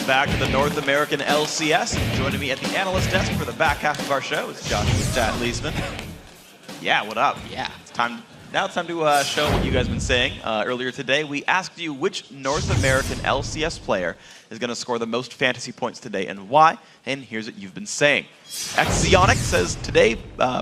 Welcome back to the North American LCS. Joining me at the analyst desk for the back half of our show is Joshua Stat Leesman. Yeah, what up? Yeah. Now it's time to show what you guys have been saying. Earlier today, we asked you which North American LCS player is going to score the most fantasy points today and why, and here's what you've been saying. Xionic says today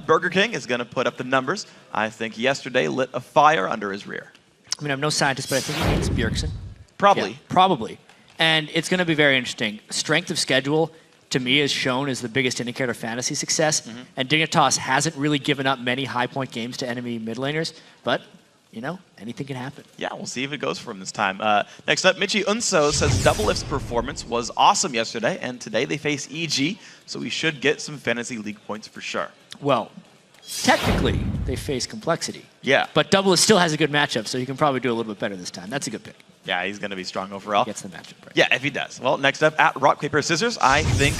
Burger King is going to put up the numbers. I think yesterday lit a fire under his rear. I mean, I'm no scientist, but I think it means Bjergsen. Probably. Yeah, probably. And it's going to be very interesting. Strength of schedule, to me, is shown as the biggest indicator of fantasy success. And Dignitas hasn't really given up many high-point games to enemy mid laners. But, you know, anything can happen. Yeah, we'll see if it goes for him this time. Next up, Michi Unso says Double Lift's performance was awesome yesterday, and today they face EG, so we should get some fantasy league points for sure. Well, technically, they face Complexity. Yeah. But Double Lift still has a good matchup, so he can probably do a little bit better this time. That's a good pick. Yeah, he's going to be strong overall. He gets the matchup right. Yeah, if he does. Well, next up, at Rock, Paper, Scissors, I think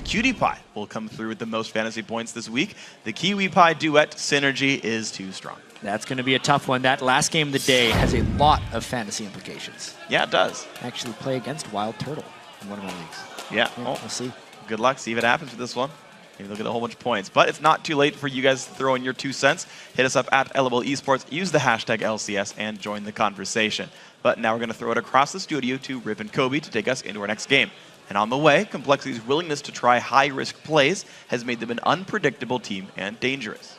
Cutie Pie will come through with the most fantasy points this week. The Kiwi Pie duet synergy is too strong. That's going to be a tough one. That last game of the day has a lot of fantasy implications. Yeah, it does. Actually play against Wild Turtle in one of my leagues. Yeah, We'll see. Good luck. See if it happens with this one. Maybe they'll get a whole bunch of points. But it's not too late for you guys to throw in your 2 cents. Hit us up at LOL Esports, use the hashtag LCS, and join the conversation. But now we're going to throw it across the studio to Rip and Kobe to take us into our next game. And on the way, Complexity's willingness to try high-risk plays has made them an unpredictable team and dangerous.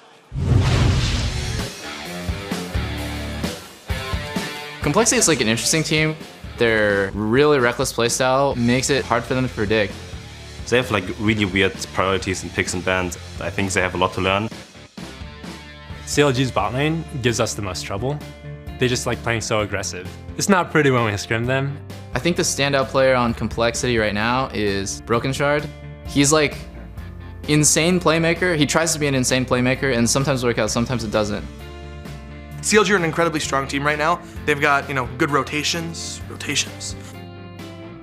Complexity is like an interesting team. Their really reckless playstyle makes it hard for them to predict. They have like really weird priorities in picks and bans. I think they have a lot to learn. CLG's bot lane gives us the most trouble. They just like playing so aggressive. It's not pretty when we scrim them. I think the standout player on Complexity right now is Broken Shard. He's like insane playmaker. He tries to be an insane playmaker and sometimes work out, sometimes it doesn't. CLG are an incredibly strong team right now. They've got, good rotations.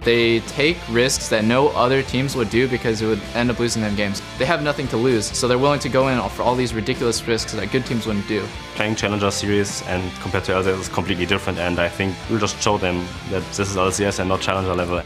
They take risks that no other teams would do because it would end up losing them games. They have nothing to lose, so they're willing to go in for all these ridiculous risks that good teams wouldn't do. Playing Challenger Series and compared to LCS is completely different, and I think we'll just show them that this is LCS and not Challenger level.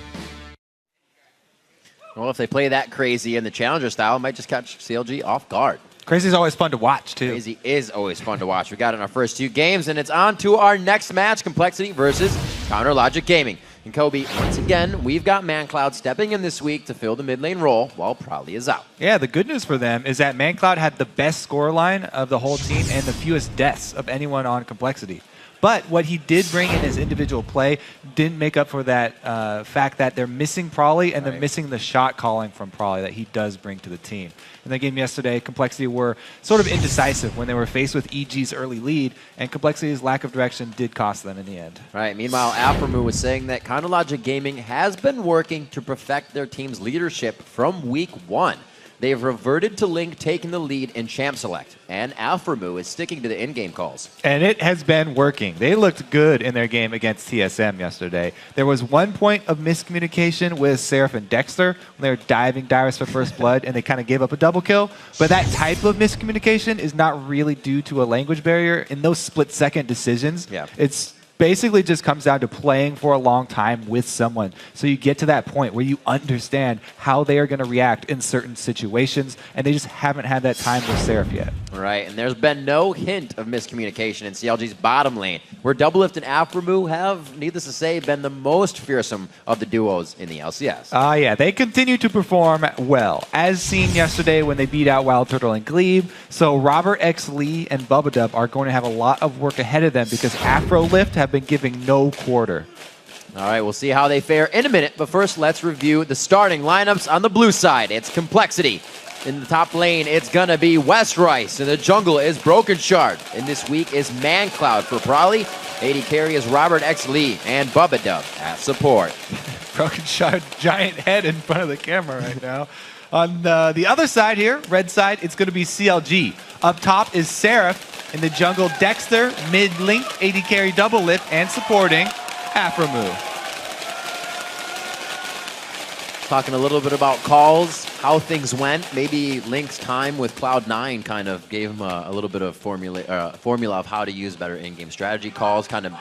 Well, if they play that crazy in the Challenger style, it might just catch CLG off guard. Crazy is always fun to watch, too. Crazy is always fun to watch. We got it in our first 2 games, and it's on to our next match, Complexity versus Counter Logic Gaming. And Kobe, once again, we've got ManCloud stepping in this week to fill the mid lane role while Prowley is out. Yeah, the good news for them is that ManCloud had the best scoreline of the whole team and the fewest deaths of anyone on Complexity. But what he did bring in his individual play didn't make up for that fact that they're missing Prowley and they're missing the shot calling from Prowley that he does bring to the team. In the game yesterday, Complexity were sort of indecisive when they were faced with EG's early lead, and Complexity's lack of direction did cost them in the end. Right. Meanwhile, Alphamu was saying that Counter Logic Gaming has been working to perfect their team's leadership from week 1. They've reverted to Link taking the lead in Champ Select, and Alphamu is sticking to the in-game calls. And it has been working. They looked good in their game against TSM yesterday. There was 1 point of miscommunication with Seraph and Dexter when they were diving Dyrus for first blood, and they kind of gave up a double kill. But that type of miscommunication is not really due to a language barrier. In those split-second decisions, it's basically just comes down to playing for a long time with someone. So you get to that point where you understand how they are going to react in certain situations, and they just haven't had that time with Seraph yet. Right, and there's been no hint of miscommunication in CLG's bottom lane, where Double Lift and Alphamu have, needless to say, been the most fearsome of the duos in the LCS. Yeah, they continue to perform well, as seen yesterday when they beat out Wild Turtle and Glebe. So Robert X. Lee and Bubba Dub are going to have a lot of work ahead of them because Afro Lift have been giving no quarter. All right, we'll see how they fare in a minute, but first let's review the starting lineups on the blue side. It's Complexity. In the top lane, it's gonna be West Rice. In the jungle is Broken Shard. And this week is ManCloud for Prowley. AD carry is Robert X. Lee and Bubba Dub at support. Broken Shard, giant head in front of the camera right now. On the other side here, red side, it's gonna be CLG. Up top is Seraph. In the jungle, Dexter, mid-link, AD carry double lift, and supporting Aframu. Talking a little bit about calls, how things went. Maybe Link's time with Cloud9 kind of gave him a little bit of formula of how to use better in-game strategy calls, kind of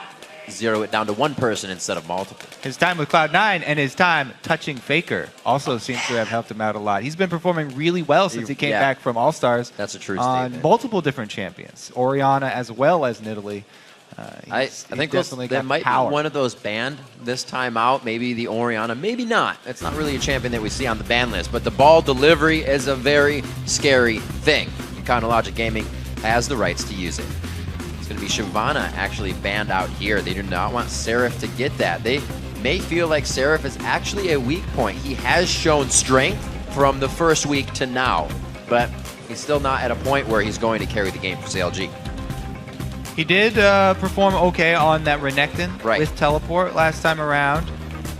zero it down to one person instead of multiple. His time with Cloud9 and his time touching Faker also seems to have helped him out a lot. He's been performing really well since he came back from All-Stars. That's a true on statement. multiple different champions, Orianna as well as Nidalee. I think there might be one of those banned this time out. Maybe the Orianna, maybe not. It's not really a champion that we see on the ban list, but the ball delivery is a very scary thing. And Chronologic Gaming has the rights to use it. It's going to be Shyvana actually banned out here. They do not want Seraph to get that. They may feel like Seraph is actually a weak point. He has shown strength from the first week to now, but he's still not at a point where he's going to carry the game for CLG. He did perform okay on that Renekton with Teleport last time around,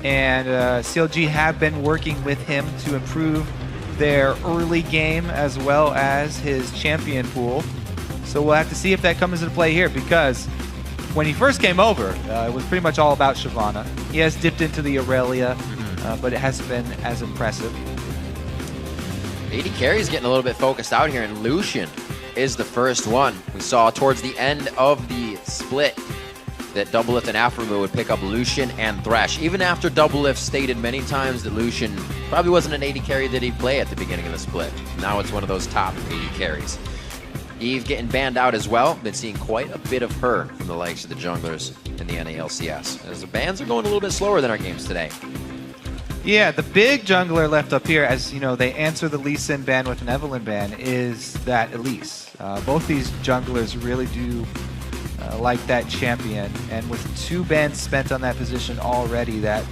and CLG have been working with him to improve their early game as well as his champion pool. So we'll have to see if that comes into play here, because when he first came over, it was pretty much all about Shyvana. He has dipped into the Aurelia, but it hasn't been as impressive. AD Carry's getting a little bit focused out here, and Lucian is the first one. We saw towards the end of the split that Doublelift and Aphromoo would pick up Lucian and Thresh, even after Doublelift stated many times that Lucian probably wasn't an AD carry that he'd play at the beginning of the split. Now it's one of those top AD carries. Eve getting banned out as well. Been seeing quite a bit of her from the likes of the junglers in the NA LCS, as the bans are going a little bit slower than our games today. Yeah, the big jungler left up here, as you know, they answer the Lee Sin ban with an Evelynn ban, is that Elise. Both these junglers really do like that champion, and with 2 bans spent on that position already, that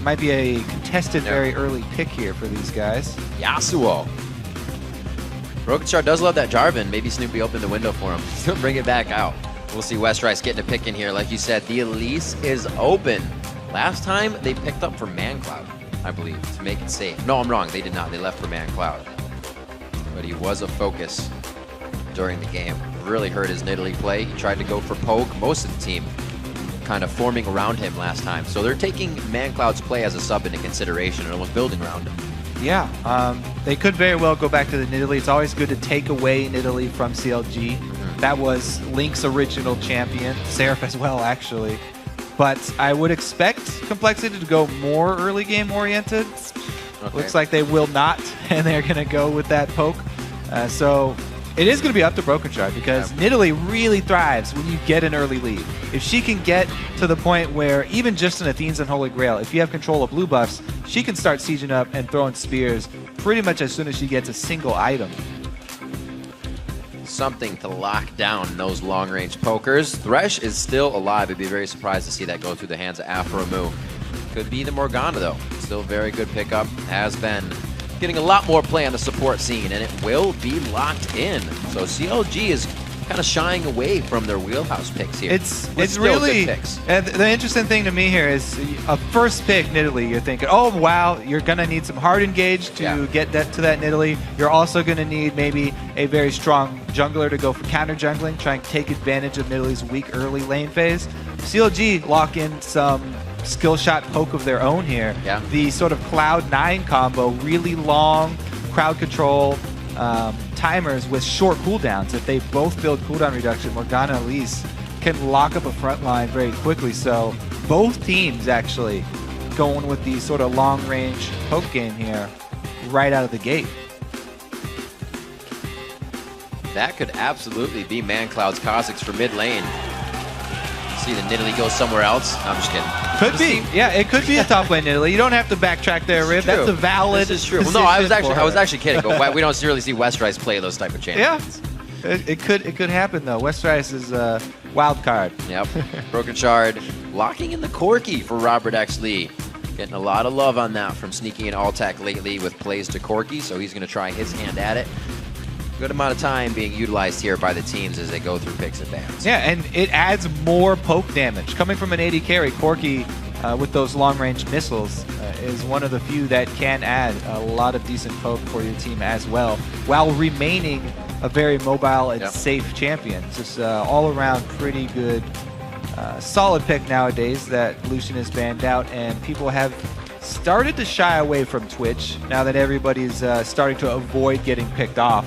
might be a contested very early pick here for these guys. Yasuo. Brokenshard does love that Jarvan. Maybe Snoopy opened the window for him. He'll bring it back out. We'll see Westrice getting a pick in here. Like you said, the Elise is open. Last time, they picked up for ManCloud, I believe, to make it safe. No, I'm wrong. They did not. They left for ManCloud. But he was a focus during the game. Really hurt his Nidalee play. He tried to go for poke. Most of the team kind of forming around him last time. So they're taking ManCloud's play as a sub into consideration and almost building around him. Yeah, they could very well go back to the Nidalee. It's always good to take away Nidalee from CLG. That was Link's original champion, Seraph as well, actually. But I would expect Complexity to go more early game oriented. Looks like they will not, and they're going to go with that poke. So it is going to be up to Brokenshard, because Nidalee really thrives when you get an early lead. If she can get to the point where even just in Athene's and Holy Grail, if you have control of blue buffs, she can start sieging up and throwing spears pretty much as soon as she gets a single item. Something to lock down those long-range pokers. Thresh is still alive. I'd be very surprised to see that go through the hands of Aphromoo. Could be the Morgana, though. Still very good pickup. Has been getting a lot more play on the support scene, and it will be locked in. So CLG is kind of shying away from their wheelhouse picks here. It's really the interesting thing to me here is a first pick Nidalee. You're thinking, oh wow, you're gonna need some hard engage to get that to that Nidalee. You're also gonna need maybe a very strong jungler to go for counter jungling, try and take advantage of Nidalee's weak early lane phase. CLG lock in some skill shot poke of their own here. The sort of Cloud9 combo, really long crowd control timers with short cooldowns. If they both build cooldown reduction, Morgana and Elise can lock up a front line very quickly. So both teams actually going with the sort of long range poke game here right out of the gate. That could absolutely be ManCloud's Kha'Zix for mid lane. See the Nidalee go somewhere else. I'm just kidding. Could be. Yeah, it could be a top lane Nidalee. You don't have to backtrack there, Rib. That's a valid. This is true. Well, no, I was actually kidding. But we don't really see Westrice play those type of champions. Yeah, it could happen though. Westrice is a wild card. Yep. Brokenshard locking in the Corki for Robert X. Lee. Getting a lot of love on that from sneaking in All-Tac lately with plays to Corki, so he's going to try his hand at it. Good amount of time being utilized here by the teams as they go through picks and bans. Yeah, and it adds more poke damage. Coming from an AD carry, Corki with those long-range missiles is one of the few that can add a lot of decent poke for your team as well, while remaining a very mobile and safe champion. Just all around pretty good, solid pick nowadays that Lucian is banned out, and people have started to shy away from Twitch now that everybody's starting to avoid getting picked off.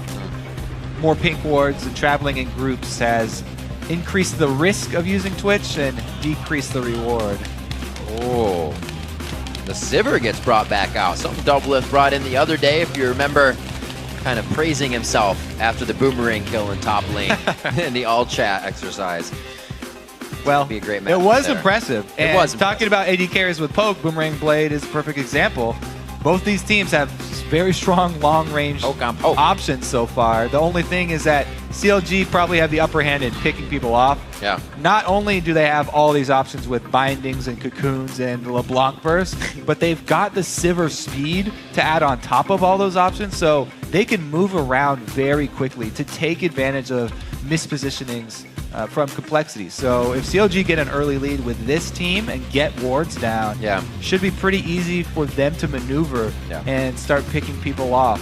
More pink wards and traveling in groups has increase the risk of using Twitch and decrease the reward. Oh, the Sivir gets brought back out. Something Doublelift brought in the other day, if you remember, kind of praising himself after the boomerang kill in top lane in the all chat exercise. Well, be a great it match was there. impressive. It And was talking about AD carries with Poke, Boomerang Blade is a perfect example. Both these teams have very strong long-range Poke on Poke. options so far. The only thing is that CLG probably have the upper hand in picking people off. Yeah. Not only do they have all these options with bindings and cocoons and the LeBlanc burst, but they've got the Sivir speed to add on top of all those options, so they can move around very quickly to take advantage of mispositionings from complexity. So if CLG get an early lead with this team and get wards down, should be pretty easy for them to maneuver and start picking people off.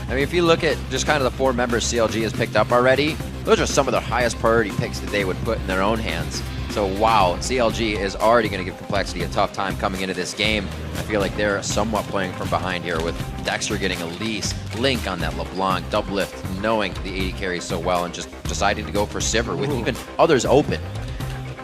I mean, if you look at just kind of the 4 members CLG has picked up already, those are some of the highest priority picks that they would put in their own hands. So wow, CLG is already going to give Complexity a tough time coming into this game. I feel like they're somewhat playing from behind here with Dexter getting Elise, Link on that LeBlanc, Doublelift knowing the AD carry so well and just deciding to go for Sivir with even others open.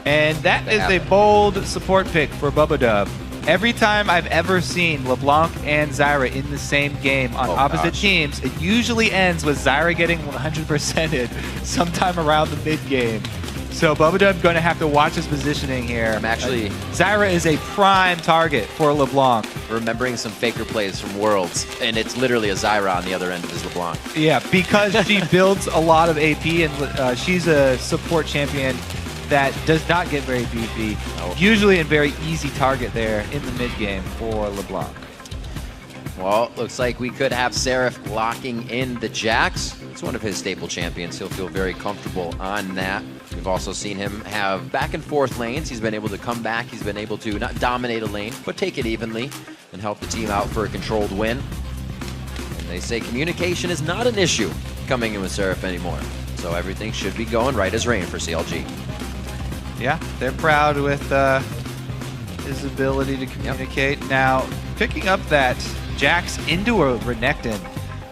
And that is a bold support pick for Bubba Dub. Every time I've ever seen LeBlanc and Zyra in the same game on opposite teams, it usually ends with Zyra getting 100%ed sometime around the mid game. So Bubba Dub going to have to watch his positioning here. I'm actually Zyra is a prime target for LeBlanc. remembering some faker plays from Worlds, and it's literally a Zyra on the other end of his LeBlanc. Yeah, because she builds a lot of AP, and she's a support champion that does not get very beefy. Usually a very easy target there in the mid game for LeBlanc. Well, looks like we could have Seraph locking in the Jax. It's one of his staple champions. He'll feel very comfortable on that. We've also seen him have back and forth lanes. He's been able to come back. He's been able to not dominate a lane, but take it evenly and help the team out for a controlled win. And they say communication is not an issue coming in with Seraph anymore. So everything should be going right as rain for CLG. Yeah, they're proud with his ability to communicate. Now, picking up that Jax into a Renekton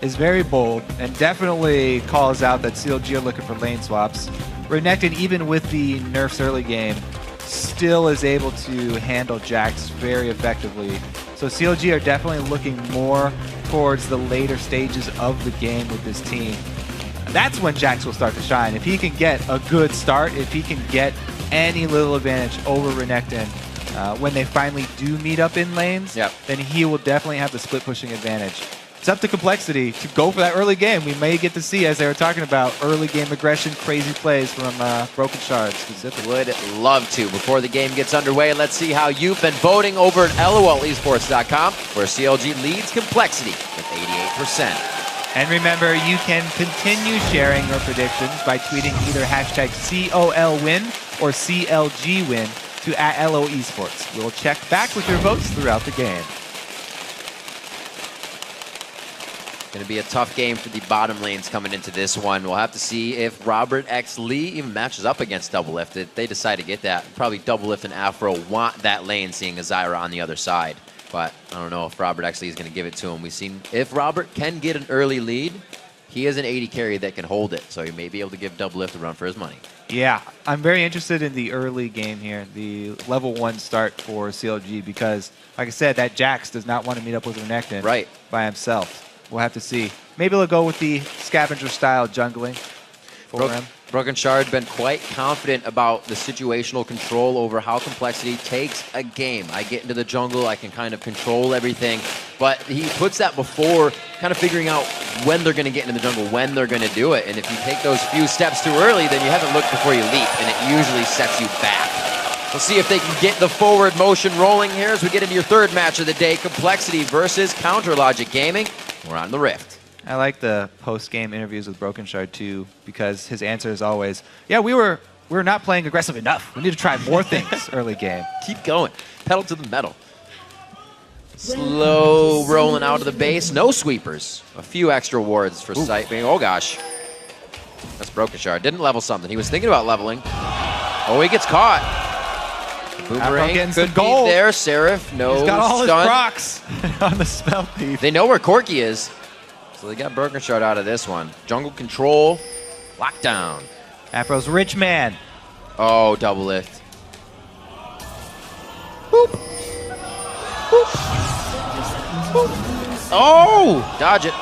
is very bold and definitely calls out that CLG are looking for lane swaps. Renekton, even with the nerfs early game, still is able to handle Jax very effectively. So CLG are definitely looking more towards the later stages of the game with this team. That's when Jax will start to shine. If he can get a good start, if he can get any little advantage over Renekton when they finally do meet up in lanes, then he will definitely have the split pushing advantage. It's up to Complexity to go for that early game. We may get to see, as they were talking about, early game aggression, crazy plays from Broken Shard specifically. Would love to. Before the game gets underway, let's see how you've been voting over at LOLesports.com, where CLG leads Complexity with 88%. And remember, you can continue sharing your predictions by tweeting either hashtag COLWin or CLGWin to @LOEsports. We'll check back with your votes throughout the game. Going to be a tough game for the bottom lanes coming into this one. We'll have to see if Robert X Lee even matches up against Doublelift. If they decide to get that, probably Doublelift and Afro want that lane, seeing a Zyra on the other side. But I don't know if Robert X Lee is going to give it to him. We've seen if Robert can get an early lead, he is an 80 carry that can hold it. So he may be able to give Doublelift a run for his money. Yeah, I'm very interested in the early game here, the level 1 start for CLG, because, like I said, that Jax does not want to meet up with Renekton by himself. We'll have to see. Maybe they'll go with the scavenger-style jungling for him. Broken Shard been quite confident about the situational control over how Complexity takes a game. I get into the jungle, I can kind of control everything, but he puts that before kind of figuring out when they're going to get into the jungle, when they're going to do it. And if you take those few steps too early, then you haven't looked before you leap, and it usually sets you back. We'll see if they can get the forward motion rolling here as we get into your third match of the day, Complexity versus Counter Logic Gaming. We're on the Rift. I like the post-game interviews with Broken Shard too, because his answer is always, yeah, we're not playing aggressive enough. We need to try more things early game. Keep going. Pedal to the metal. Slow rolling out of the base. No sweepers. A few extra wards for sight being. Oh gosh. That's Broken Shard. Didn't level something. He was thinking about leveling. Oh, he gets caught. Boomerang could be there. Seraph, no He's got all stun. his procs on the spell thief. They know where Corky is. So they got Broken Shard out of this one. Jungle control. Lockdown. Afro's rich man. Oh, double lift. Boop. Boop. Boop. Oh, dodge it.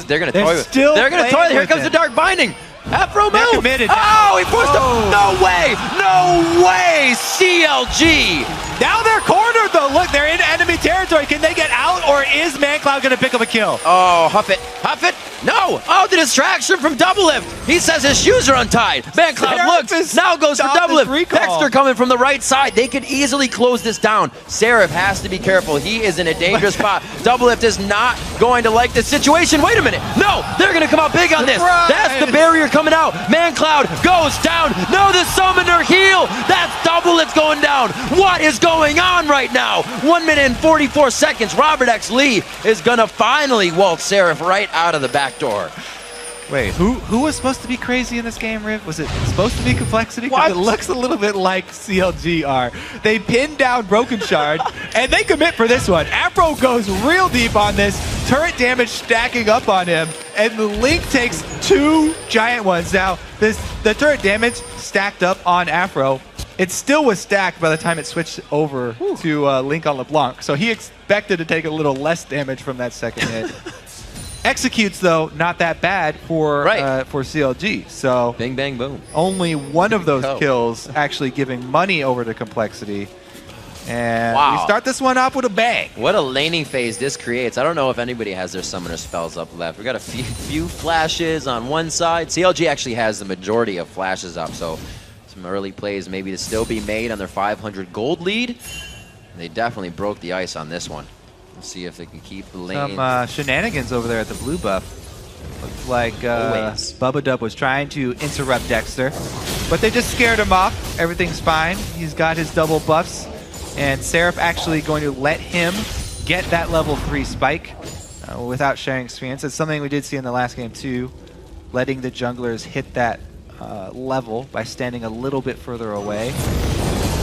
They're gonna toy with. They're gonna toy. Here comes the dark binding. Afro move. Committed. Oh, he forced him. No way. No way. CLG. Now they're cornered though. Look, they're in enemy territory. Can they get out, or is ManCloud gonna pick up a kill? Oh, huff it. Huff it. No. Oh, the distraction from double lift. He says his shoes are untied. ManCloud looks. Now goes for double lift. Dexter coming from the right side. They could easily close this down. Seraph has to be careful. He is in a dangerous spot. Double lift is not going to like this situation. Wait a minute. No, they're going to come out big on this. That's the barrier coming out. ManCloud goes down. No, the summoner heal. That's double lift going down. What is going on right now? 1 minute and 44 seconds. Robert X. Lee is going to finally waltz Seraph right out of the back door. Wait, who was supposed to be crazy in this game, Riv? Was it supposed to be Complexity? Because it looks a little bit like CLG are. They pin down Broken Shard, and they commit for this one. Afro goes real deep on this. Turret damage stacking up on him, and the Link takes 2 giant ones. Now, the turret damage stacked up on Afro. It still was stacked by the time it switched over to Link on LeBlanc, so he expected to take a little less damage from that second hit. Executes, though, not that bad for CLG. So bing, bang, boom. Only one of those kills actually giving money over to Complexity. And we start this one off with a bang. What a laning phase this creates. I don't know if anybody has their summoner spells up left. We got a few flashes on one side. CLG actually has the majority of flashes up, so some early plays maybe to still be made on their 500 gold lead. They definitely broke the ice on this one. Let's see if they can keep the lane. Some shenanigans over there at the blue buff. Looks like Bubba Dub was trying to interrupt Dexter, but they just scared him off. Everything's fine. He's got his double buffs, and Seraph actually going to let him get that level 3 spike without sharing experience. It's something we did see in the last game too, letting the junglers hit that level by standing a little bit further away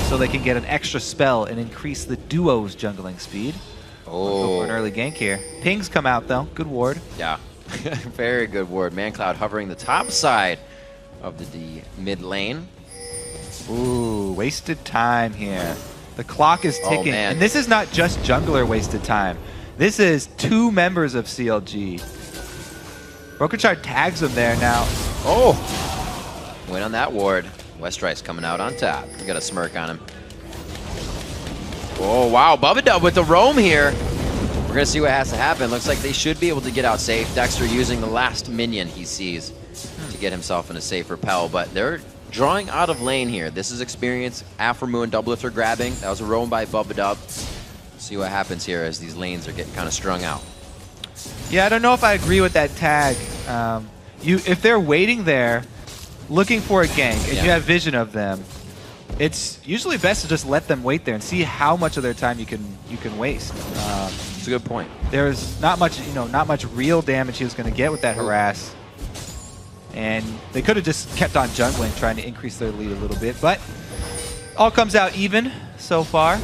so they can get an extra spell and increase the duo's jungling speed. Go for an early gank here. Pings come out though. Good ward. Yeah, very good ward. ManCloud hovering the top side of the mid lane. Ooh, wasted time here. The clock is ticking. And this is not just jungler wasted time. This is 2 members of CLG. Broken Shard tags him there now. Oh, win on that ward. Westrice coming out on top. We got a smirk on him. Oh, wow. Bubba Dub with the roam here. We're going to see what has to happen. Looks like they should be able to get out safe. Dexter using the last minion he sees to get himself in a safe repel, but they're drawing out of lane here. This is experience. Afromoo and Double Lift are grabbing. That was a roam by Bubba Dub. See what happens here as these lanes are getting kind of strung out. Yeah, I don't know if I agree with that tag. If they're waiting there, looking for a gank, and you have vision of them, it's usually best to just let them wait there and see how much of their time you can waste. That's a good point. There's not much, not much real damage he was going to get with that harass, and they could have just kept on jungling, trying to increase their lead a little bit. But all comes out even so far.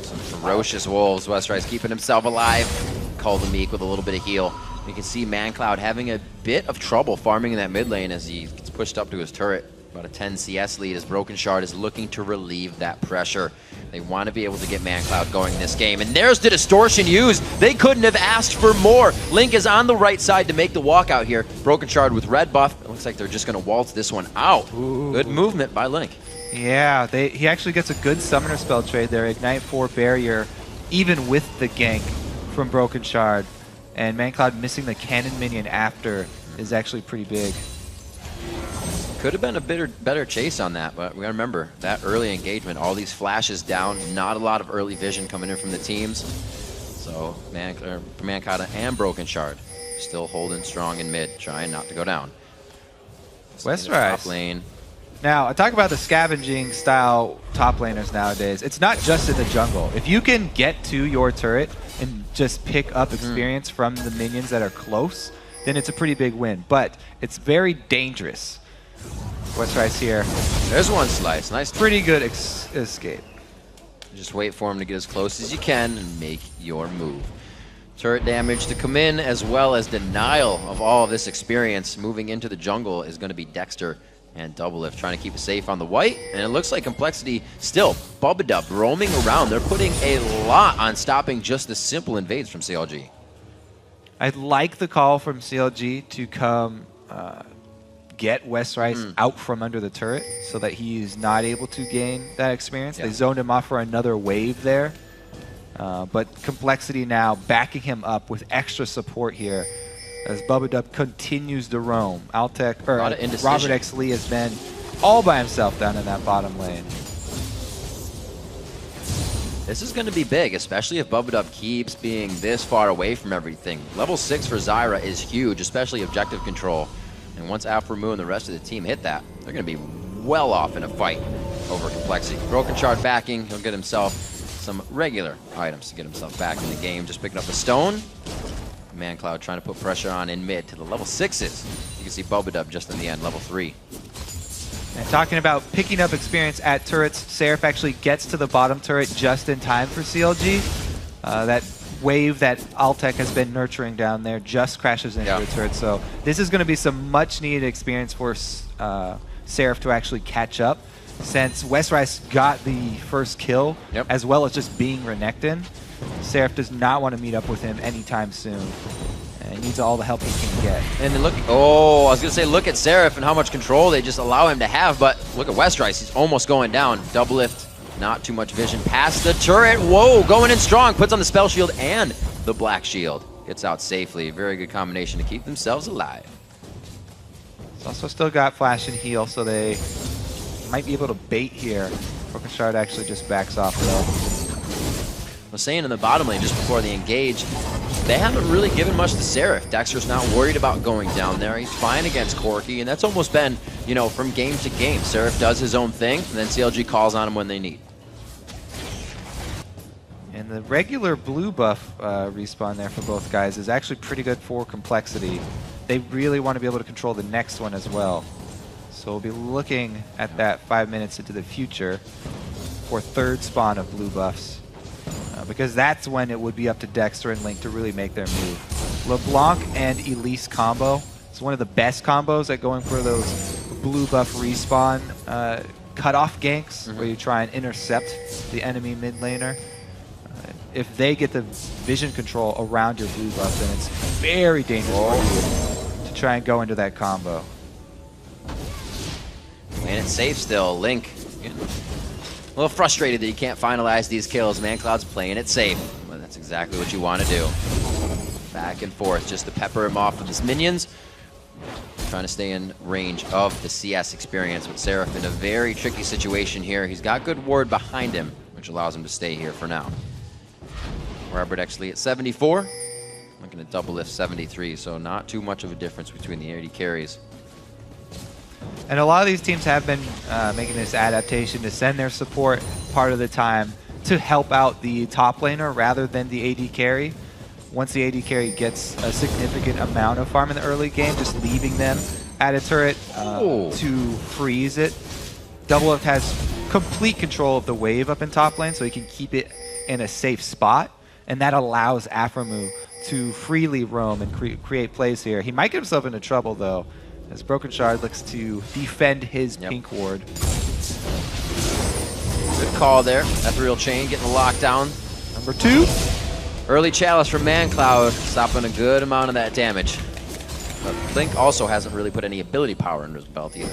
Some ferocious wolves. Westrice keeping himself alive. Call the Meek with a little bit of heal. You can see ManCloud having a bit of trouble farming in that mid lane as he gets pushed up to his turret. About a 10 CS lead as Broken Shard is looking to relieve that pressure. They want to be able to get ManCloud going in this game. And there's the distortion used. They couldn't have asked for more. Link is on the right side to make the walkout here. Broken Shard with red buff. It looks like they're just going to waltz this one out. Ooh. Good movement by Link. Yeah, he actually gets a good summoner spell trade there. Ignite 4 barrier, even with the gank from Broken Shard. And ManCloud missing the cannon minion after is actually pretty big. Could have been a better chase on that, but we gotta remember that early engagement, all these flashes down, not a lot of early vision coming in from the teams. So ManCloud and Broken Shard still holding strong in mid, trying not to go down. Westrice. Top lane. Now, I talk about the scavenging style top laners nowadays. It's not just in the jungle. If you can get to your turret and just pick up experience from the minions that are close, then it's a pretty big win. But it's very dangerous. Westrice here. There's one slice. Nice. Pretty good escape. Just wait for him to get as close as you can and make your move. Turret damage to come in, as well as denial of all of this experience. Moving into the jungle is going to be Dexter and Doublelift trying to keep it safe on the white. And it looks like Complexity still, Bubba roaming around. They're putting a lot on stopping just the simple invades from CLG. I'd like the call from CLG to come get West Rice out from under the turret so that he's not able to gain that experience. They zoned him off for another wave there. But Complexity now backing him up with extra support here as Bubba continues to roam. Altec, or Robert X. Lee has been all by himself down in that bottom lane. This is going to be big, especially if Bubba keeps being this far away from everything. Level 6 for Zyra is huge, especially objective control. And once Aframu and the rest of the team hit that, they're going to be well off in a fight over Complexity. Broken Shard backing, he'll get himself some regular items to get himself back in the game. Just picking up a stone. ManCloud trying to put pressure on in mid to the level 6s. You can see Bubba just in the end, level 3. And talking about picking up experience at turrets, Seraph actually gets to the bottom turret just in time for CLG. That wave that Altec has been nurturing down there just crashes into the turret. So this is going to be some much needed experience for Seraph to actually catch up. Since West Rice got the first kill, as well as just being Renekton, Seraph does not want to meet up with him anytime soon. And he needs all the help he can get. And then look, oh, I was going to say, look at Seraph and how much control they just allow him to have, but look at West Rice, he's almost going down. Doublelift, not too much vision past the turret. Whoa, going in strong, puts on the spell shield and the black shield. Gets out safely, very good combination to keep themselves alive. It's also still got flash and heal, so they might be able to bait here. Broken Shard actually just backs off though. I was saying in the bottom lane just before they engage, they haven't really given much to Seraph. Dexter's not worried about going down there. He's fine against Corki, and that's almost been, you know, from game to game. Seraph does his own thing, and then CLG calls on him when they need. And the regular blue buff respawn there for both guys is actually pretty good for Complexity. They really want to be able to control the next one as well. So we'll be looking at that 5 minutes into the future for third spawn of blue buffs. Because that's when it would be up to Dexter and Link to really make their move. LeBlanc and Elise combo. It's one of the best combos at going for those blue buff respawn cutoff ganks where you try and intercept the enemy mid laner. If they get the vision control around your blue buff, then it's very dangerous for you to try and go into that combo. Playing it safe still. Link, a little frustrated that he can't finalize these kills. ManCloud's playing it safe. Well, that's exactly what you want to do. Back and forth, just to pepper him off with his minions. Trying to stay in range of the CS experience with Seraph in a very tricky situation here. He's got good ward behind him, which allows him to stay here for now. Robert actually at 74. Looking at Doublelift 73, so not too much of a difference between the AD carries. And a lot of these teams have been making this adaptation to send their support part of the time to help out the top laner rather than the AD carry. Once the AD carry gets a significant amount of farm in the early game, just leaving them at a turret to freeze it. Doublelift has complete control of the wave up in top lane, so he can keep it in a safe spot. And that allows Aframu to freely roam and create plays here. He might get himself into trouble, though, as Broken Shard looks to defend his pink ward. Good call there. Ethereal Chain getting the lockdown. Number 2. Early Chalice from ManCloud, stopping a good amount of that damage. But Link also hasn't really put any ability power under his belt either.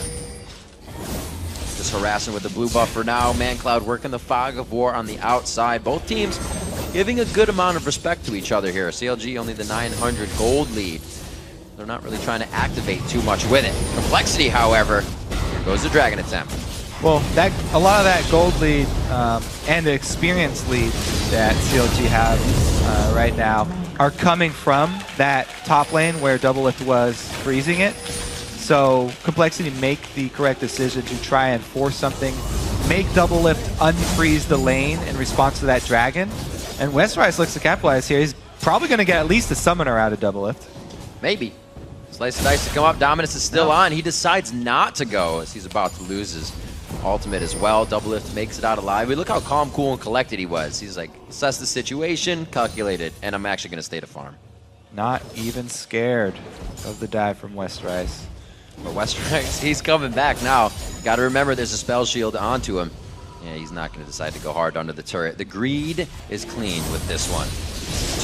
Just harassing with the blue buff for now. ManCloud working the Fog of War on the outside. Both teams giving a good amount of respect to each other here. CLG only the 900 gold lead. They're not really trying to activate too much with it. Complexity, however, here goes the Dragon attempt. Well, a lot of that gold lead and the experience lead that CLG have right now are coming from that top lane where Doublelift was freezing it. So Complexity make the correct decision to try and force something, make Doublelift unfreeze the lane in response to that dragon. And West Rice looks to capitalize here. He's probably going to get at least a summoner out of Doublelift. Maybe. Slice of dice to come up. Dominus is still on. He decides not to go as he's about to lose his ultimate as well. Doublelift makes it out alive. But look how calm, cool, and collected he was. He's like, assess the situation, calculated, and I'm actually going to stay to farm. Not even scared of the dive from West Rice. But West Rice, he's coming back now. Got to remember there's a spell shield onto him. Yeah, he's not going to decide to go hard under the turret. The greed is clean with this one.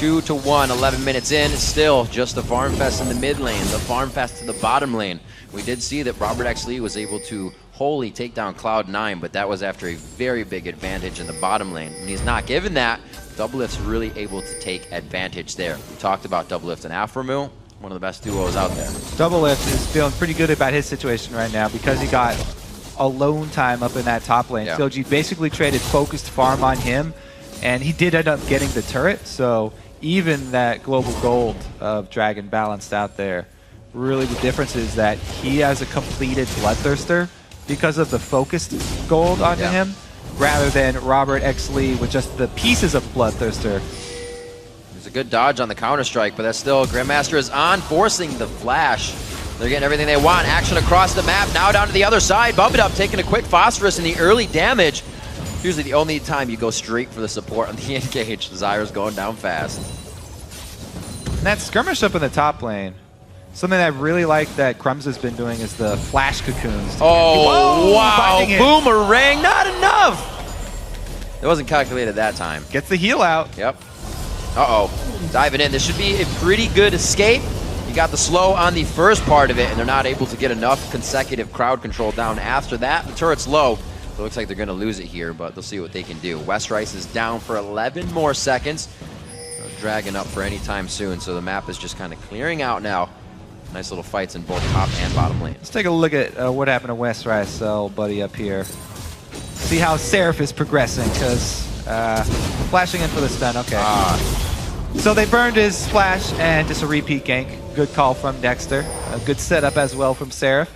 2-1, 11 minutes in. Still just the farm fest in the mid lane, the farm fest to the bottom lane. We did see that Robert X. Lee was able to wholly take down Cloud9, but that was after a very big advantage in the bottom lane. When he's not given that, Doublelift's really able to take advantage there. We talked about Doublelift and Afromu, one of the best duos out there. Doublelift is feeling pretty good about his situation right now because he got alone time up in that top lane. Yeah. CLG basically traded focused farm on him, and he did end up getting the turret, so even that global gold of Dragon balanced out there. Really the difference is that he has a completed Bloodthirster because of the focused gold onto him, rather than Robert X. Lee with just the pieces of Bloodthirster. There's a good dodge on the Counter-Strike, but that's still, Grandmaster is on, forcing the flash. They're getting everything they want. Action across the map, now down to the other side. Bump it up, taking a quick Phosphorus in the early damage. Usually the only time you go straight for the support on the engage. Zyra's going down fast. And that skirmish up in the top lane, something that I really like that Crumbs has been doing is the flash cocoons. Oh, Whoa, wow, finding it. Boomerang, not enough! It wasn't calculated that time. Gets the heal out. Yep. Uh-oh, diving in. This should be a pretty good escape. You got the slow on the first part of it, and they're not able to get enough consecutive crowd control down after that. The turret's low. It looks like they're going to lose it here, but they'll see what they can do. West Rice is down for 11 more seconds. No dragging up for any time soon, so the map is just kind of clearing out now. Nice little fights in both top and bottom lane. Let's take a look at what happened to West Rice, old buddy up here. See how Seraph is progressing, because flashing in for the stun, okay. So they burned his splash and just a repeat gank. Good call from Dexter. A good setup as well from Seraph.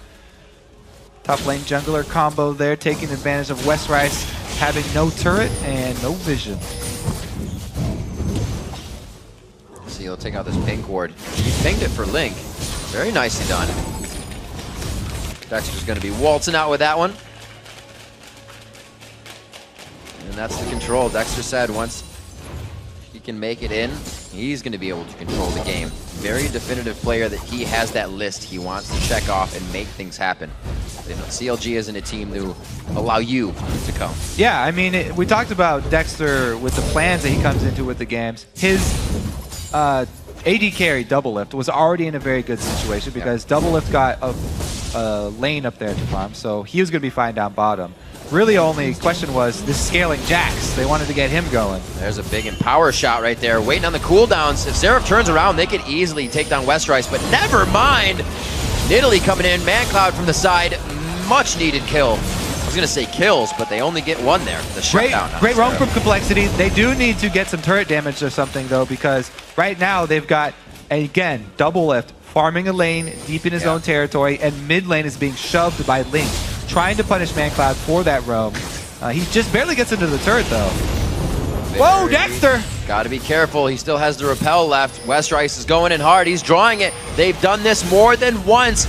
Top lane jungler combo there, taking advantage of West Rice having no turret and no vision. See, he'll take out this pink ward. He pinged it for Link. Very nicely done. Dexter's going to be waltzing out with that one. And that's the control. Dexter said once he can make it in, he's going to be able to control the game. Very definitive player that he has that list he wants to check off and make things happen. You know, CLG isn't a team to allow you to come. Yeah, I mean, we talked about Dexter with the plans that he comes into with the games. His AD carry Doublelift was already in a very good situation because Doublelift got a lane up there to farm, so he was going to be fine down bottom. Really only question was this scaling Jax. They wanted to get him going. There's a big empower shot right there, waiting on the cooldowns. If Seraph turns around, they could easily take down West Rice, but never mind. Nidalee coming in, ManCloud from the side, much needed kill. I was gonna say kills, but they only get one there. The shutdown. Great roam from Complexity. They do need to get some turret damage or something though, because right now they've got, again, Doublelift farming a lane deep in his own territory, and mid lane is being shoved by Link, trying to punish ManCloud for that roam. He just barely gets into the turret though. Whoa, Dexter! Gotta be careful. He still has the repel left. West Rice is going in hard. He's drawing it. They've done this more than once,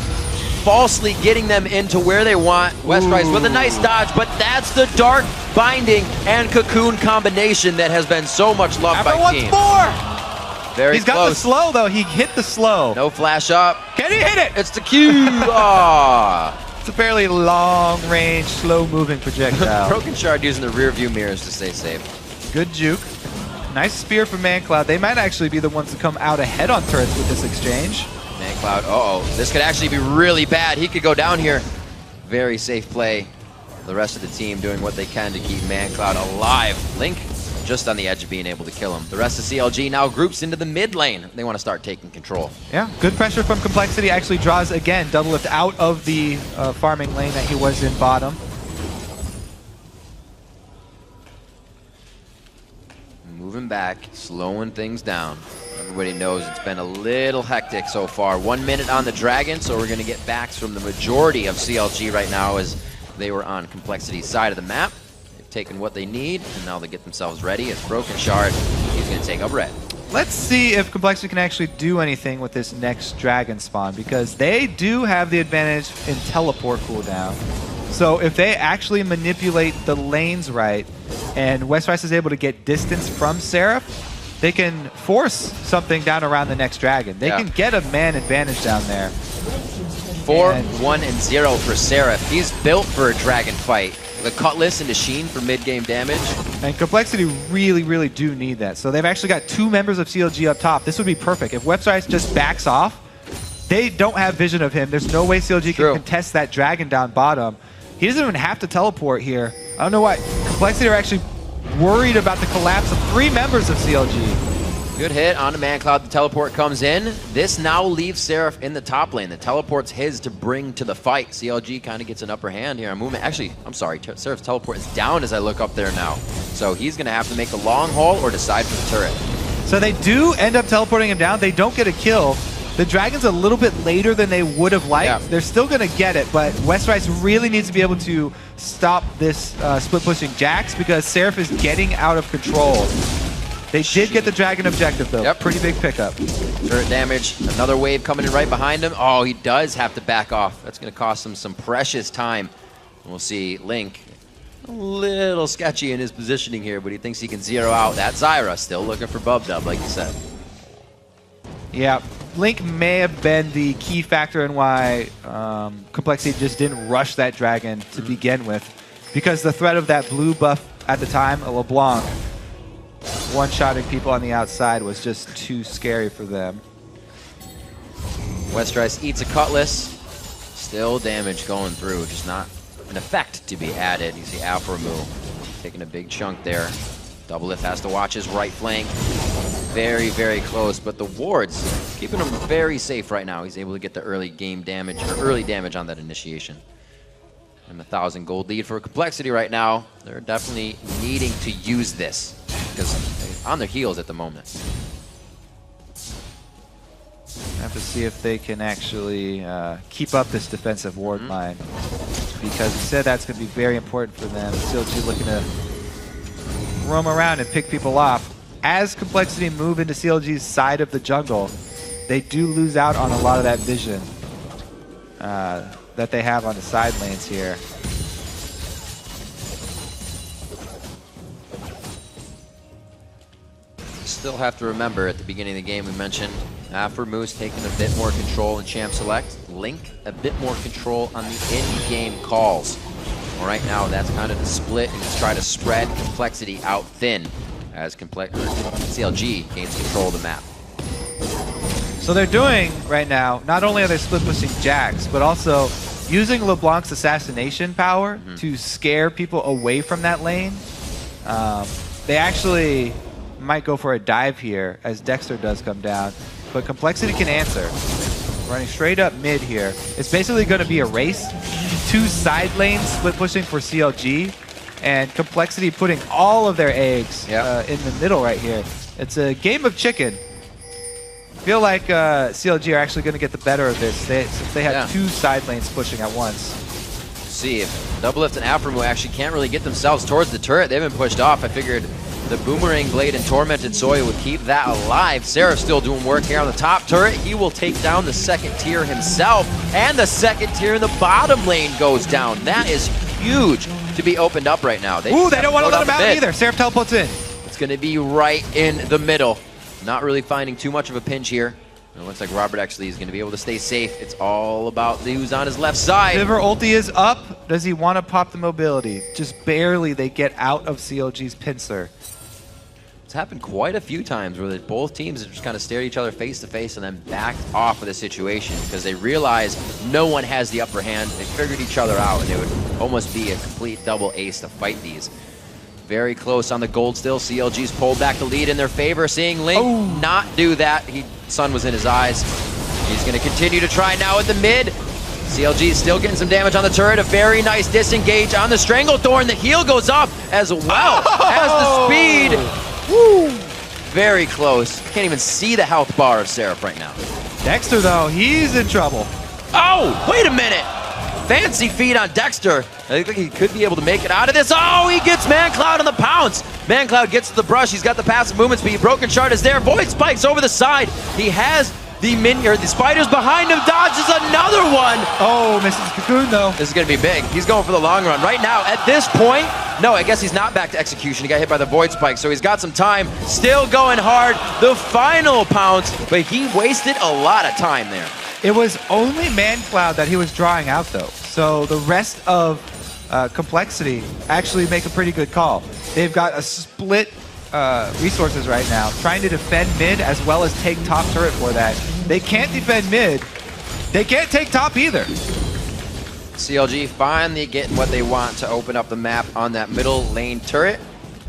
falsely getting them into where they want. West Rice with a nice dodge, but that's the dark binding and cocoon combination that has been so much loved by teams. More! Very He's got close. the slow though. He hit the slow. No flash up. Can he hit it? It's the Q. It's a fairly long-range, slow-moving projectile. Broken Shard using the rear view mirrors to stay safe. Good juke. Nice spear from ManCloud. They might actually be the ones to come out ahead on turrets with this exchange. ManCloud, uh-oh. This could actually be really bad. He could go down here. Very safe play. The rest of the team doing what they can to keep ManCloud alive. Link just on the edge of being able to kill him. The rest of CLG now groups into the mid lane. They want to start taking control. Yeah, good pressure from Complexity. Actually draws, again, Doublelift out of the farming lane that he was in bottom. Moving back, slowing things down. Everybody knows it's been a little hectic so far. 1 minute on the Dragon, so we're going to get backs from the majority of CLG right now as they were on Complexity's side of the map. They've taken what they need, and now they get themselves ready. It's Broken Shard. He's going to take up red. Let's see if Complexity can actually do anything with this next Dragon spawn, because they do have the advantage in teleport cooldown. So if they actually manipulate the lanes right, and West Rice is able to get distance from Seraph, they can force something down around the next dragon. They can get a man advantage down there. 4-1-0 for Seraph. He's built for a dragon fight. The Cutlass and the Sheen for mid-game damage. And Complexity really, really do need that. So they've actually got 2 members of CLG up top. This would be perfect. If West Rice just backs off, they don't have vision of him. There's no way CLG can contest that dragon down bottom. He doesn't even have to teleport here. I don't know why. Complexity are actually worried about the collapse of 3 members of CLG. Good hit on the ManCloud. The teleport comes in. This now leaves Seraph in the top lane. The teleport's his to bring to the fight. CLG kind of gets an upper hand here on movement. Actually, I'm sorry. Seraph's teleport is down as I look up there now. So he's going to have to make a long haul or decide for the turret. So they do end up teleporting him down. They don't get a kill. The Dragon's a little bit later than they would have liked. Yeah. They're still going to get it, but West Rice really needs to be able to stop this split pushing Jax because Seraph is getting out of control. They did get the Dragon objective, though. Yep. Pretty big pickup. Turret damage. Another wave coming in right behind him. Oh, he does have to back off. That's going to cost him some precious time. We'll see Link a little sketchy in his positioning here, but he thinks he can zero out that Zyra. Still looking for Bub Dub, like you said. Yeah. Link may have been the key factor in why Complexity just didn't rush that Dragon to begin with, because the threat of that blue buff at the time, a LeBlanc, one-shotting people on the outside was just too scary for them. West Rice eats a Cutlass. Still damage going through, just not an effect to be added. You see Alphamu taking a big chunk there. Doublelift has to watch his right flank. Very, very close, but the wards keeping him very safe right now. He's able to get the early game damage, or early damage on that initiation. And 1,000 gold lead for Complexity right now. They're definitely needing to use this because they're on their heels at the moment. Have to see if they can actually keep up this defensive ward line, because we said that's going to be very important for them. CLG looking to roam around and pick people off. As Complexity move into CLG's side of the jungle, they do lose out on a lot of that vision that they have on the side lanes here. Still have to remember at the beginning of the game we mentioned Moose taking a bit more control in Champ Select. Link a bit more control on the in-game calls. Well, right now that's kind of the split, and just try to spread Complexity out thin as CLG gains control of the map. So they're doing right now, not only are they split pushing Jax, but also using LeBlanc's assassination power to scare people away from that lane. They actually might go for a dive here as Dexter does come down, but Complexity can answer. Running straight up mid here. It's basically going to be a race. 2 side lanes split pushing for CLG, and Complexity putting all of their eggs in the middle right here. It's a game of chicken. I feel like CLG are actually going to get the better of this since they had 2 side lanes pushing at once. See if Doublelift and Alphamu actually can't really get themselves towards the turret. They've been pushed off. I figured the Boomerang Blade and Tormented Soya would keep that alive. Seraph still doing work here on the top turret. He will take down the second tier himself, and the second tier in the bottom lane goes down. That is huge to be opened up right now. They don't want to let him out either. Seraph teleports in. It's going to be right in the middle. Not really finding too much of a pinch here. It looks like Robert actually is going to be able to stay safe. It's all about who's on his left side. Sivir ulti is up. Does he want to pop the mobility? Just barely they get out of CLG's pincer. It's happened quite a few times where both teams have just kind of stared each other face to face and then backed off of the situation because they realized no one has the upper hand. They figured each other out, and it would almost be a complete double ace to fight these. Very close on the gold still. CLG's pulled back the lead in their favor, seeing Link not do that. Sun was in his eyes. He's going to continue to try now at the mid. CLG still getting some damage on the turret. A very nice disengage on the Stranglethorn. The heal goes off as well as the speed. Woo! Very close. Can't even see the health bar of Seraph right now. Dexter, though, he's in trouble. Oh, wait a minute. Fancy feed on Dexter. I think he could be able to make it out of this. Oh, he gets ManCloud on the pounce. ManCloud gets to the brush. He's got the passive movement speed. Broken Shard is there. Void Spikes over the side. He has The Spiders behind him, dodges another one. Oh, misses Cocoon though. This is going to be big. He's going for the long run. Right now, at this point, no, I guess he's not back to execution. He got hit by the Void Spike, so he's got some time. Still going hard. The final pounce, but he wasted a lot of time there. It was only Man Cloud that he was drawing out though. So the rest of Complexity actually make a pretty good call. They've got a split resources right now, trying to defend mid as well as take top turret for that. They can't defend mid. They can't take top either. CLG finally getting what they want to open up the map on that middle lane turret,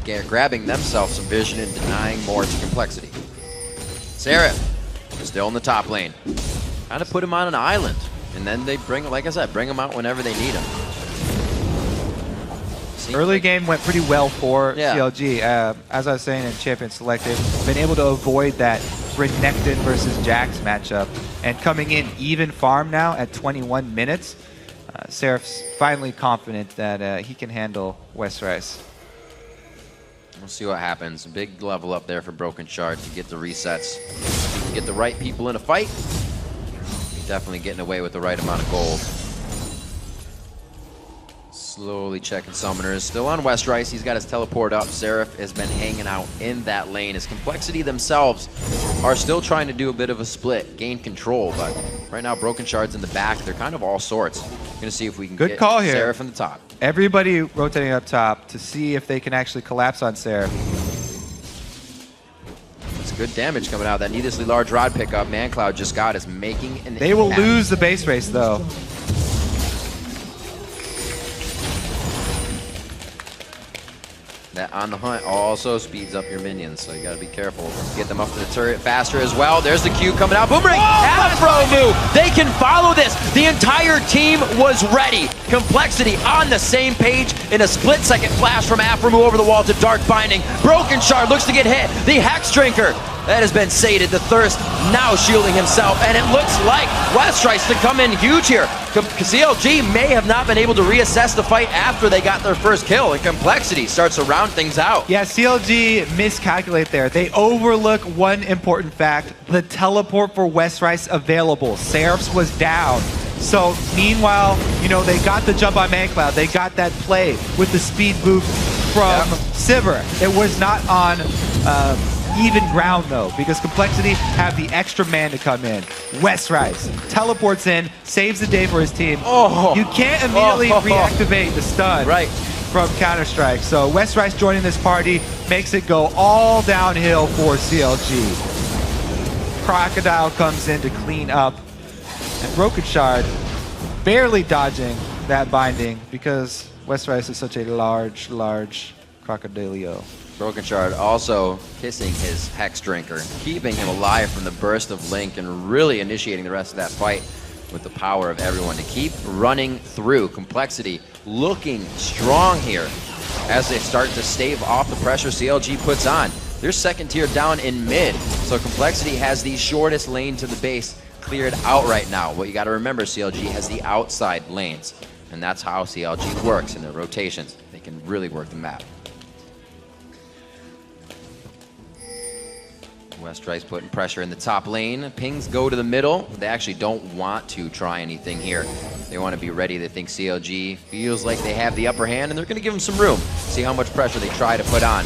grabbing themselves some vision and denying more to Complexity. Seraph still in the top lane. Kind of put him on an island, and then they bring, like I said, bring him out whenever they need him. Early game went pretty well for Yeah. CLG. As I was saying in Champion Select, they've been able to avoid that Renekton versus Jax matchup. And coming in even farm now at 21 minutes, Seraph's finally confident that he can handle West Rice. We'll see what happens. Big level up there for Broken Shard to get the resets. If you can get the right people in a fight, you're definitely getting away with the right amount of gold. Slowly checking summoners. Still on West Rice. He's got his teleport up. Seraph has been hanging out in that lane. His Complexity themselves are still trying to do a bit of a split, gain control, but right now Broken Shard's in the back. They're kind of all sorts. We're gonna see if we can Good get call here. Seraph in the top. Everybody rotating up top to see if they can actually collapse on Seraph. It's good damage coming out. That needlessly large rod pickup ManCloud just got is making an They will impact. lose the base race though. That on the hunt also speeds up your minions, so you gotta be careful. Get them up to the turret faster as well. There's the Q coming out. Boomerang! Afro move! They can follow this. The entire team was ready. Complexity on the same page in a split-second flash from Afro move over the wall to Dark Binding. Broken Shard looks to get hit. The Hex Drinker. That has been sated. The Thirst now shielding himself, and it looks like West Rice to come in huge here. CLG may have not been able to reassess the fight after they got their first kill, and Complexity starts to round things out. Yeah, CLG miscalculate there. They overlook one important fact: the teleport for West Rice available. Seraph's was down. So meanwhile, you know, they got the jump on ManCloud. They got that play with the speed boost from Sivir. It was not on even ground though, because Complexity have the extra man to come in. West Rice teleports in, saves the day for his team. Oh. You can't immediately reactivate the stun from Counter-Strike. So West Rice joining this party makes it go all downhill for CLG. Crocodile comes in to clean up, and Broken Shard barely dodging that binding because West Rice is such a large crocodilio. Broken Shard also kissing his Hex Drinker, keeping him alive from the burst of Link and really initiating the rest of that fight with the power of everyone to keep running through. Complexity looking strong here as they start to stave off the pressure CLG puts on. They're second tier down in mid, so Complexity has the shortest lane to the base cleared out right now. What you got to remember, CLG has the outside lanes, and that's how CLG works in their rotations. They can really work the map. West Rice putting pressure in the top lane. Pings go to the middle. They actually don't want to try anything here. They want to be ready. They think CLG feels like they have the upper hand, and they're going to give them some room. See how much pressure they try to put on.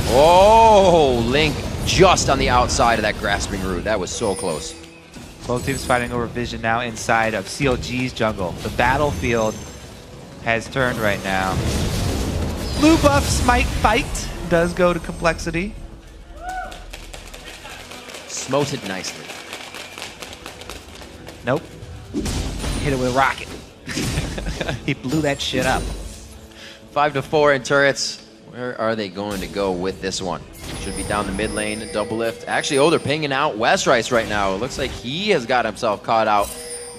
Oh, Link just on the outside of that grasping root. That was so close. Both teams fighting over vision now inside of CLG's jungle. The battlefield has turned right now. Blue buff Smite Fight does go to Complexity. Smoted nicely. Nope. Hit it with a rocket. He blew that shit up. 5-4 in turrets. Where are they going to go with this one? Should be down the mid lane, double lift. Actually, oh, they're pinging out West Rice right now. It looks like he has got himself caught out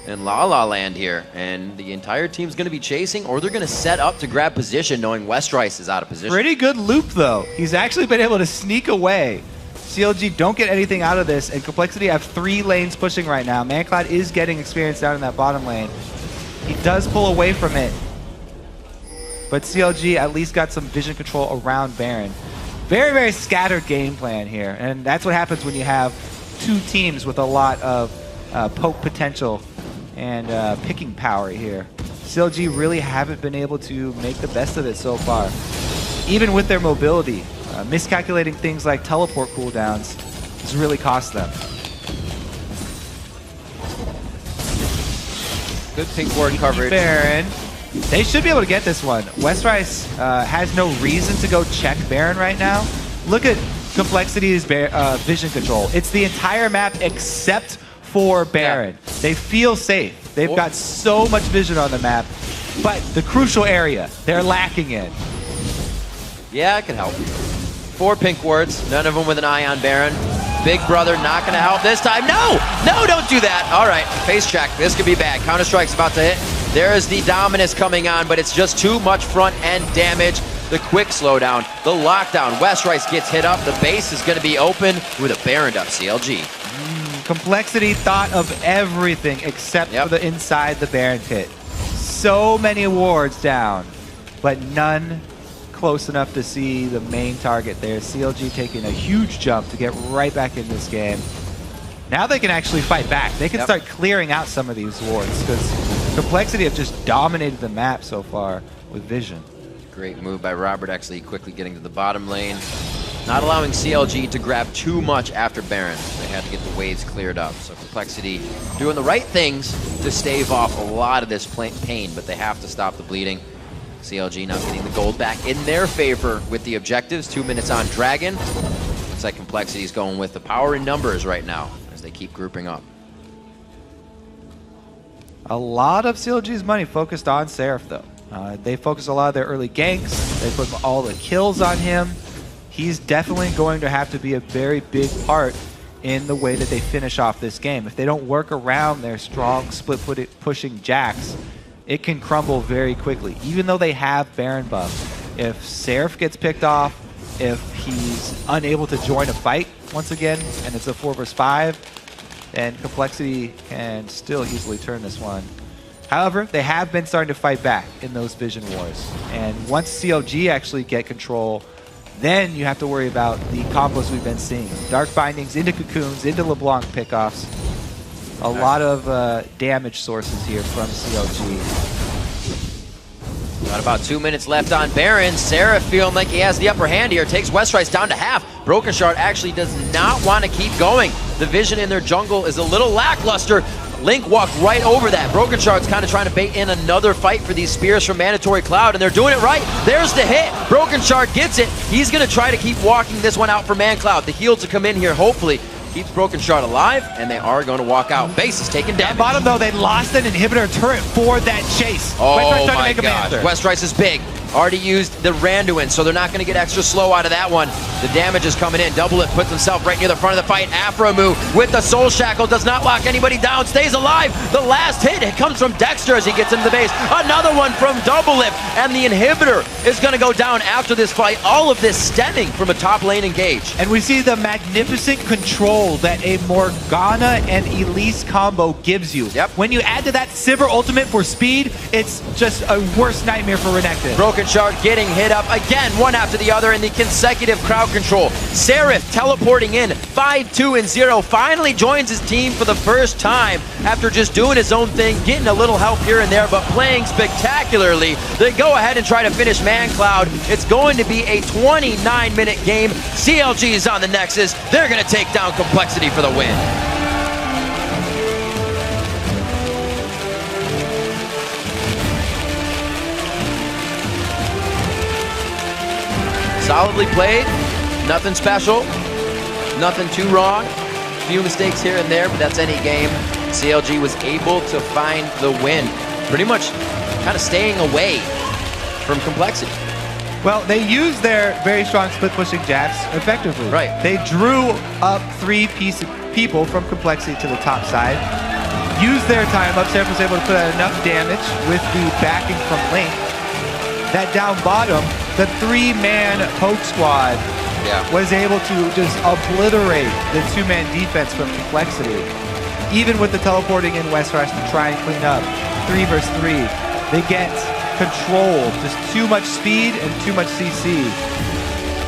in La La Land here. And the entire team's going to be chasing, or they're going to set up to grab position knowing West Rice is out of position. Pretty good loop, though. He's actually been able to sneak away. CLG don't get anything out of this, and Complexity have 3 lanes pushing right now. ManCloud is getting experience down in that bottom lane. He does pull away from it, but CLG at least got some vision control around Baron. Very, very scattered game plan here, and that's what happens when you have two teams with a lot of poke potential and picking power here. CLG really haven't been able to make the best of it so far. Even with their mobility, miscalculating things like teleport cooldowns has really cost them. Good pink ward coverage. Baron. They should be able to get this one. Westrice has no reason to go check Baron right now. Look at Complexity's vision control. It's the entire map except for Baron. Yeah. They feel safe. They've got so much vision on the map, but the crucial area, they're lacking in. Yeah, it can help. 4 pink wards, none of them with an eye on Baron. Big brother not going to help this time. No! No, don't do that. All right, face check. This could be bad. Counter-Strike's about to hit. There is the Dominus coming on, but it's just too much front-end damage. The quick slowdown, the lockdown. Westrice gets hit up. The base is going to be open with a Baron up CLG. Complexity thought of everything except for the inside the Baron pit. So many wards down, but none close enough to see the main target there. CLG taking a huge jump to get right back in this game. Now they can actually fight back. They can start clearing out some of these wards because Complexity have just dominated the map so far with vision. Great move by Robert, actually quickly getting to the bottom lane. Not allowing CLG to grab too much after Baron. They had to get the waves cleared up. So Complexity doing the right things to stave off a lot of this pain, but they have to stop the bleeding. CLG now getting the gold back in their favor with the objectives. 2 minutes on Dragon. Looks like Complexity's going with the power in numbers right now as they keep grouping up. A lot of CLG's money focused on Seraph, though. They focus a lot of their early ganks. They put all the kills on him. He's definitely going to have to be a very big part in the way that they finish off this game. If they don't work around their strong split-pushing Jax, it can crumble very quickly, even though they have Baron buff. If Seraph gets picked off, if he's unable to join a fight once again, and it's a 4 vs 5, then Complexity can still easily turn this one. However, they have been starting to fight back in those vision wars. And once CLG actually get control, then you have to worry about the combos we've been seeing. Dark Bindings into Cocoons, into LeBlanc pickoffs. A lot of damage sources here from CLG. Got about 2 minutes left on Baron. Seraph feeling like he has the upper hand here. Takes Westrice down to half. Broken Shard actually does not want to keep going. The vision in their jungle is a little lackluster. Link walked right over that. Broken Shard's kind of trying to bait in another fight for these spears from Mandatory Cloud, and they're doing it right. There's the hit. Broken Shard gets it. He's going to try to keep walking this one out for Man Cloud. The heal to come in here, hopefully, keeps Broken Shard alive, and they are going to walk out. Base is taking damage. At bottom, though, they lost an inhibitor turret for that chase. Oh my god. Westrice is big. Already used the Randuin, so they're not going to get extra slow out of that one. The damage is coming in. Double It puts himself right near the front of the fight. Aframu with the Soul Shackle does not lock anybody down. Stays alive. The last hit, it comes from Dexter as he gets into the base. Another one from Double Lip, and the inhibitor is going to go down after this fight. All of this stemming from a top lane engage. And we see the magnificent control that a Morgana and Elise combo gives you. Yep. When you add to that Sivir ultimate for speed, it's just a worst nightmare for Renekton. Broken Shard getting hit up again, one after the other in the consecutive crowd control. Seraph teleporting in, 5-2-0, finally joins his team for the first time after just doing his own thing, getting a little help here and there, but playing spectacularly. They go ahead and try to finish Man Cloud. It's going to be a 29-minute game. CLG is on the Nexus. They're going to take down Complexity for the win. Solidly played, nothing special, nothing too wrong. Few mistakes here and there, but that's any game. CLG was able to find the win, pretty much kind of staying away from Complexity. Well, they used their very strong split-pushing Jax effectively. Right. They drew up 3 people from Complexity to the top side, used their time up. Seraph was able to put out enough damage with the backing from Link. That down bottom, the 3-man poke squad was able to just obliterate the 2-man defense from Complexity. Even with the teleporting in Westrice to try and clean up 3 vs 3, they get control, just too much speed and too much CC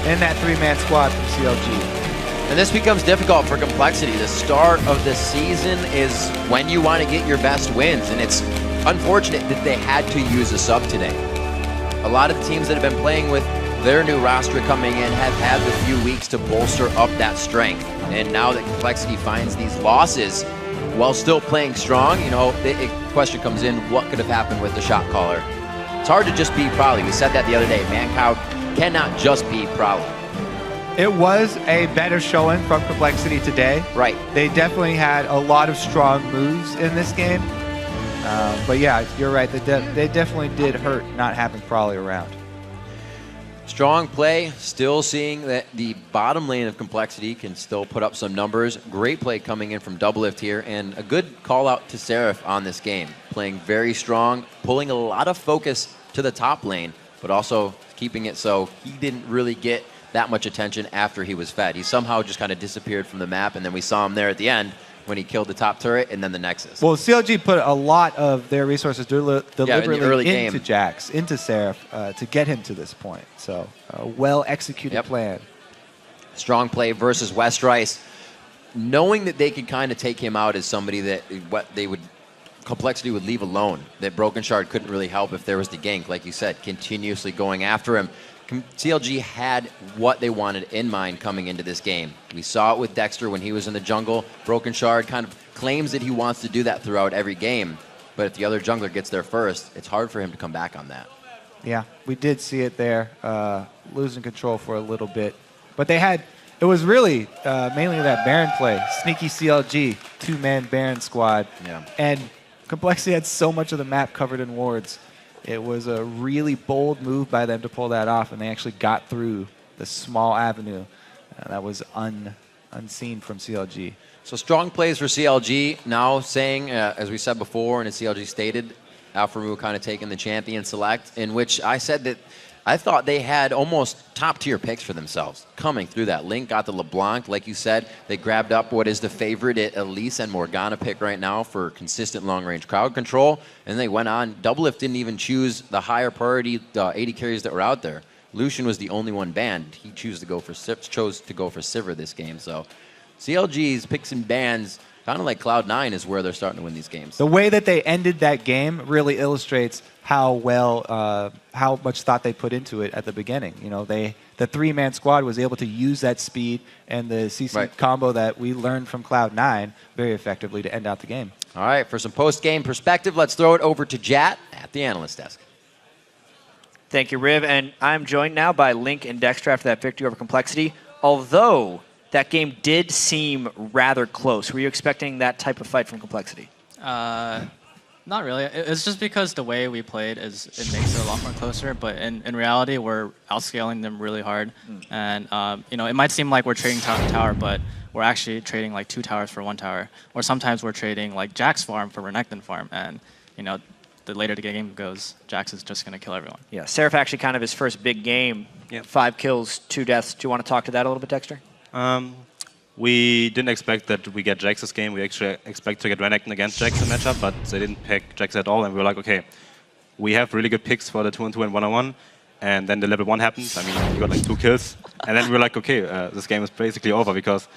in that 3-man squad from CLG. And this becomes difficult for Complexity. The start of the season is when you want to get your best wins, and it's unfortunate that they had to use a sub today. A lot of the teams that have been playing with their new roster coming in have had the few weeks to bolster up that strength. And now that Complexity finds these losses while still playing strong, you know, the question comes in, what could have happened with the shot caller? It's hard to just be Prowly. We said that the other day. Mancow cannot just be Prowly. It was a better showing from Complexity today. Right. They definitely had a lot of strong moves in this game. But yeah, you're right. They definitely did hurt not having Prowly around. Strong play, still seeing that the bottom lane of Complexity can still put up some numbers. Great play coming in from Doublelift here, and a good call out to Seraph on this game. Playing very strong, pulling a lot of focus to the top lane, but also keeping it so he didn't really get that much attention after he was fed. He somehow just kind of disappeared from the map, and then we saw him there at the end when he killed the top turret and then the Nexus. Well, CLG put a lot of their resources deliberately into game. Jax, into Seraph, to get him to this point. So, a well-executed plan. Strong play versus West Rice. Knowing that they could kind of take him out as somebody that Complexity would leave alone, that Broken Shard couldn't really help if there was the gank, like you said, continuously going after him. CLG had what they wanted in mind coming into this game. We saw it with Dexter when he was in the jungle. Broken Shard kind of claims that he wants to do that throughout every game, but if the other jungler gets there first, it's hard for him to come back on that. Yeah, we did see it there, losing control for a little bit. But it was really mainly that Baron play. Sneaky CLG, two-man Baron squad. Yeah. And Complexity had so much of the map covered in wards. It was a really bold move by them to pull that off, and they actually got through the small avenue that was unseen from CLG. So strong plays for CLG. Now saying, as we said before, and as CLG stated, Alpha kind of taking the champion select, in which I said that I thought they had almost top-tier picks for themselves coming through that. Link got the LeBlanc, like you said. They grabbed up what is the favorite Elise and Morgana pick right now for consistent long-range crowd control, and they went on. Doublelift didn't even choose the higher priority 80 carries that were out there. Lucian was the only one banned. He chose to go for Sivir this game. So CLG's picks and bans, kind of like Cloud9, is where they're starting to win these games. The way that they ended that game really illustrates how much thought they put into it at the beginning. You know, the three-man squad was able to use that speed and the CC combo that we learned from Cloud9 very effectively to end out the game. All right, for some post-game perspective, let's throw it over to Jat at the analyst desk. Thank you, Riv, and I'm joined now by Link and Dexter after that victory over Complexity. Although that game did seem rather close. Were you expecting that type of fight from Complexity? Not really. It's just because the way we played it makes it a lot more closer. But in reality, we're outscaling them really hard. And you know, it might seem like we're trading tower to tower, but we're actually trading like 2 towers for 1 tower. Or sometimes we're trading like Jax farm for Renekton farm. And you know, the later the game goes, Jax is just going to kill everyone. Yeah, Seraph actually kind of his first big game. 5 kills, 2 deaths. Do you want to talk to that a little bit, Dexter? We didn't expect that we get Jax this game. We actually expect to get Renekton against Jax in matchup, but they didn't pick Jax at all. And we were like, okay, we have really good picks for the 2-on-2 and 1-on-1. And then the level 1 happened. I mean, we got like 2 kills. And then we were like, okay, this game is basically over because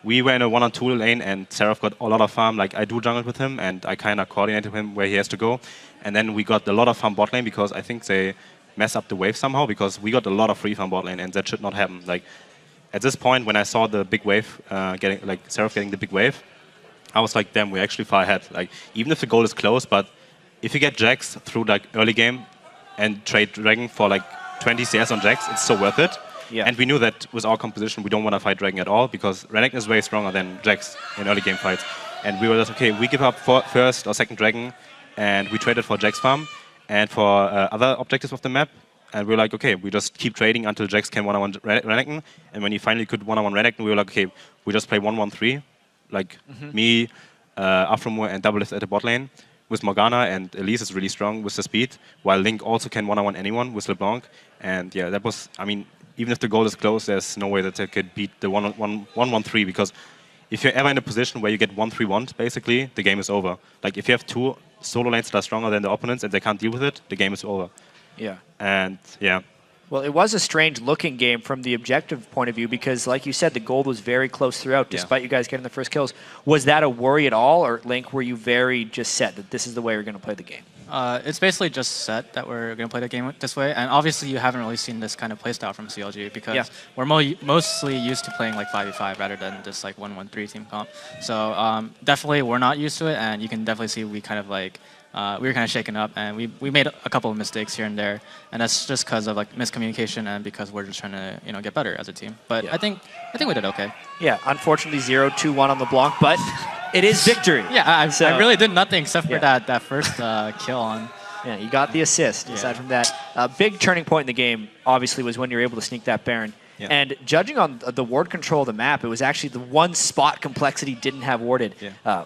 we were in a 1-on-2 lane and Seraph got a lot of farm. Like, I do jungle with him and I kind of coordinated him where he has to go. And then we got a lot of farm bot lane because I think they messed up the wave somehow because we got a lot of free farm bot lane and that should not happen. Like, at this point, when I saw the big wave, Seraph getting the big wave, I was like, damn, we're actually far ahead. Like, even if the goal is close, but if you get Jax through like early game and trade Dragon for like 20 CS on Jax, it's so worth it. Yeah. And we knew that with our composition, we don't want to fight Dragon at all because Renekton is way stronger than Jax in early game fights. And we were just, okay, we give up first or second Dragon, and we traded for Jax farm and for other objectives of the map. And we were like, okay, we just keep trading until Jax can 1-on-1 Renekton. And when he finally could 1-on-1 Renekton, we were like, okay, we just play 1-1-3. Like me, Afromo, and Doublelift at the bot lane with Morgana, and Elise is really strong with the speed, while Link also can 1-on-1 anyone with LeBlanc. And yeah, that was, I mean, even if the goal is close, there's no way that they could beat the 1-1-3 because if you're ever in a position where you get 1-3-1, basically, the game is over. Like, if you have 2 solo lanes that are stronger than the opponents and they can't deal with it, the game is over. Yeah. And yeah, Well, it was a strange-looking game from the objective point of view because, like you said, the gold was very close throughout, despite you guys getting the first kills. Was that a worry at all, or Link, were you very just set that this is the way we're going to play the game? It's basically just set that we're going to play the game this way, and obviously you haven't really seen this kind of playstyle from CLG because we're mostly used to playing like 5v5 rather than just like 1-1-3 team comp. So definitely we're not used to it, and you can definitely see we kind of like we were kind of shaken up, and we made a couple of mistakes here and there, and that's just because of like miscommunication and because we're just trying to get better as a team. But I think we did okay. Yeah, unfortunately 0-2-1 on the Blanc, but it is victory. Yeah, I really did nothing except for that first kill on. Yeah, you got the assist. Aside from that, a big turning point in the game obviously was when you were able to sneak that Baron. Yeah. And judging on the ward control of the map, it was actually the one spot Complexity didn't have warded. Yeah.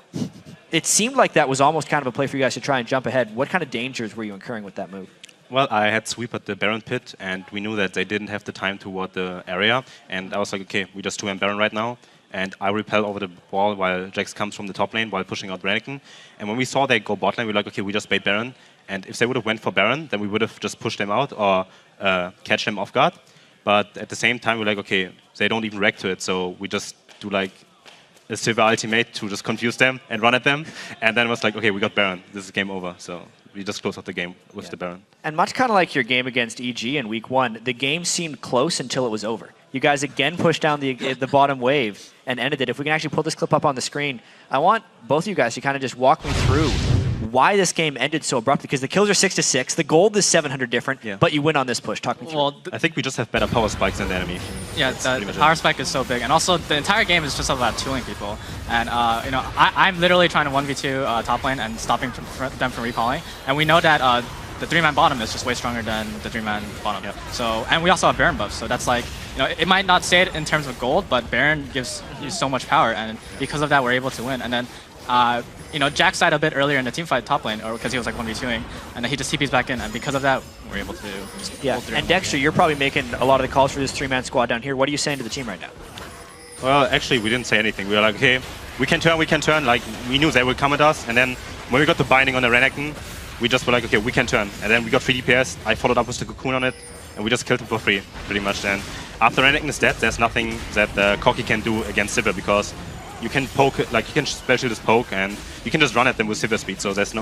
It seemed like that was almost kind of a play for you guys to try and jump ahead. What kind of dangers were you incurring with that move? Well, I had sweep at the Baron pit, and we knew that they didn't have the time to ward the area. And I was like, okay, we just 2-man Baron right now. And I repel over the wall while Jax comes from the top lane while pushing out Renekton. And when we saw they go bot lane, we were like, okay, we just bait Baron. And if they would have went for Baron, then we would have just pushed them out or catch them off guard. But at the same time, we're like, okay, they don't even react to it. So we just do like a Silver ultimate to just confuse them and run at them. And then it was like, okay, we got Baron. This is game over. So we just closed out the game with the Baron. And much kind of like your game against EG in week 1, the game seemed close until it was over. You guys again pushed down the bottom wave and ended it. If we can actually pull this clip up on the screen, I want both of you guys to kind of just walk me through why this game ended so abruptly, because the kills are 6-6, the gold is 700 different, but you win on this push. Talk me through. Well, I think we just have better power spikes than the enemy. Yeah, the power spike is so big, and also the entire game is just about tooling people. And I'm literally trying to 1v2 top lane and stopping them from recalling, and we know that the 3-man bottom is just way stronger than the 3-man bottom. Yep. So, and we also have Baron buffs, so that's like, it might not say it in terms of gold, but Baron gives you so much power, and because of that, we're able to win. And then, Jax died a bit earlier in the team fight top lane, or because he was like 1v2ing, and then he just TPs back in, and because of that, we're able to just pull through. And Dexter, you're probably making a lot of the calls for this 3-man squad down here. What are you saying to the team right now? Well, actually, we didn't say anything. We were like, okay, we can turn. Like, we knew they would come at us, and then when we got the binding on the Renekton, we just were like, okay, we can turn. And then we got 3 DPS, I followed up with the cocoon on it, and we just killed him for free, pretty much. And after Renekton is dead, there's nothing that Corki can do against Sivir, because you can poke, like you can special just poke, and you can just run at them with Sivir speed, so there's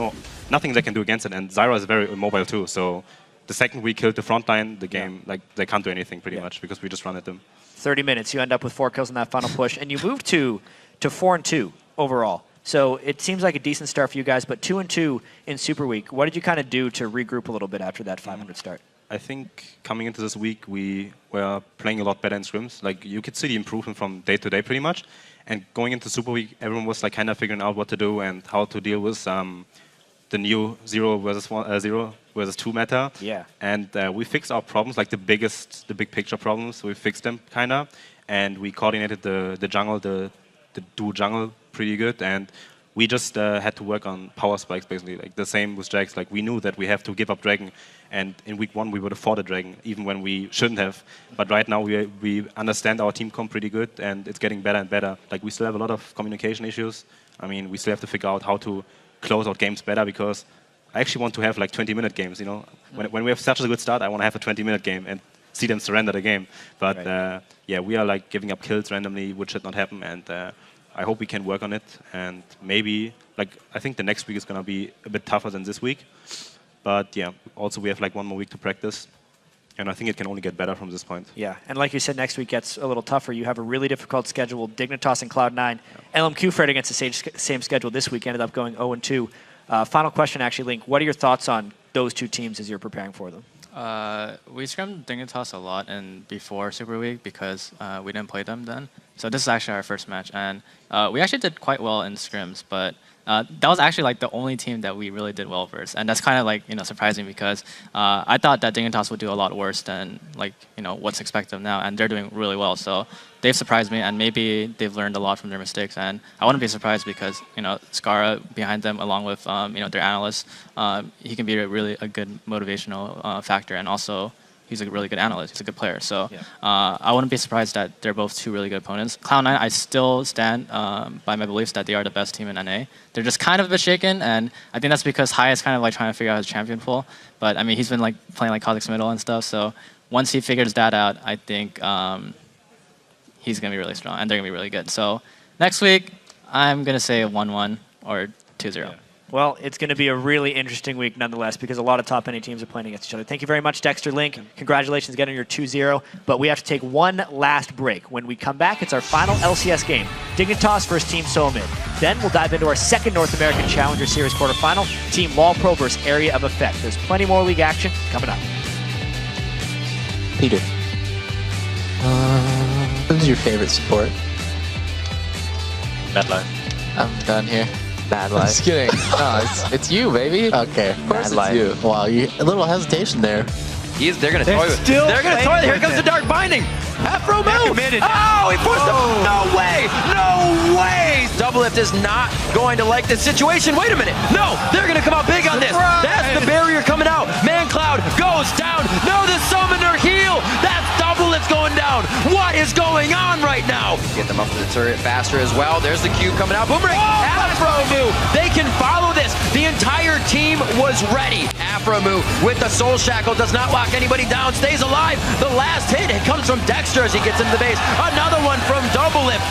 nothing they can do against it. And Zyra is very immobile too, so the second we killed the front line, the game, like they can't do anything pretty much, because we just run at them. 30 minutes, you end up with 4 kills in that final push, and you move to 4-2 overall. So it seems like a decent start for you guys, but 2-2 in Super Week. What did you kind of do to regroup a little bit after that 500 start? I think coming into this week, we were playing a lot better in scrims. Like, you could see the improvement from day to day pretty much. And going into Super Week, everyone was like kind of figuring out what to do and how to deal with the new 0 versus 2 meta. Yeah. And we fixed our problems, like the big picture problems. We fixed them kind of, and we coordinated the jungle, the duo jungle pretty good. And we just had to work on power spikes basically. Like the same with Jax. Like, we knew that we have to give up Dragon, and in week 1 we would have fought a Dragon even when we shouldn't have. But right now we understand our team comp pretty good, and it's getting better and better. Like, we still have a lot of communication issues. I mean, we still have to figure out how to close out games better, because I actually want to have like 20-minute games. When we have such a good start, I want to have a 20-minute game and see them surrender the game. But yeah, we are like giving up kills randomly, which should not happen. And I hope we can work on it, and maybe, like, I think the next week is going to be a bit tougher than this week. But yeah, also we have like 1 more week to practice, and I think it can only get better from this point. Yeah, and like you said, next week gets a little tougher. You have a really difficult schedule. Dignitas and Cloud9. LMQ fared against the same schedule this week, ended up going 0-2. Final question, actually, Link. What are your thoughts on those 2 teams as you're preparing for them? We scrimmed Dignitas a lot before Super Week because we didn't play them then. So this is actually our first match, and we actually did quite well in scrims, but that was actually like the only team that we really did well versus, and that's kind of like surprising, because I thought that Dignitas would do a lot worse than like what's expected of now, and they're doing really well. So they've surprised me, and maybe they've learned a lot from their mistakes, and I wouldn't be surprised because Skara behind them, along with their analysts, he can be a good motivational factor, and also he's a really good analyst. He's a good player. So I wouldn't be surprised that they're both 2 really good opponents. Cloud9, I still stand by my beliefs that they are the best team in NA. They're just kind of a bit shaken, and I think that's because Hai is kind of like trying to figure out his champion pool. But I mean, he's been like playing like Kha'Zix middle and stuff. So once he figures that out, I think he's going to be really strong, and they're going to be really good. So next week, I'm going to say a 1-1 or 2-0. Yeah. Well, it's going to be a really interesting week nonetheless because a lot of top NA teams are playing against each other. Thank you very much, Dexter Link. Congratulations again on your 2-0. But we have to take one last break. When we come back, it's our final LCS game. Dignitas versus Team Soamid. Then we'll dive into our second North American Challenger Series quarterfinal, Team LOL Pro versus Area of Effect. There's plenty more league action coming up. Peter, who's your favorite support? Bad Life. I'm done here. Bad I'm Life. just kidding. No, it's you, baby. Okay, of course it's Life. you. Wow, a little hesitation there. They're going to toy with it. They're going to toy with it. Here comes the dark binding. Afro move. Oh, he forced him. No way. No way. Doublelift is not going to like this situation. Wait a minute. No, they're going to come out big on this. That's the barrier coming out. Man Cloud goes down. No, the summoner heal. That's Doublelift going down. What is going on right now? Get them up to the turret faster as well. There's the cube coming out. Boomerang. Afro move. They can follow this. The entire team was ready. Afro move with the Soul Shackle does not lock anybody down. Stays alive. The last hit, it comes from Dexter as he gets into the base. Another one from Doublelift.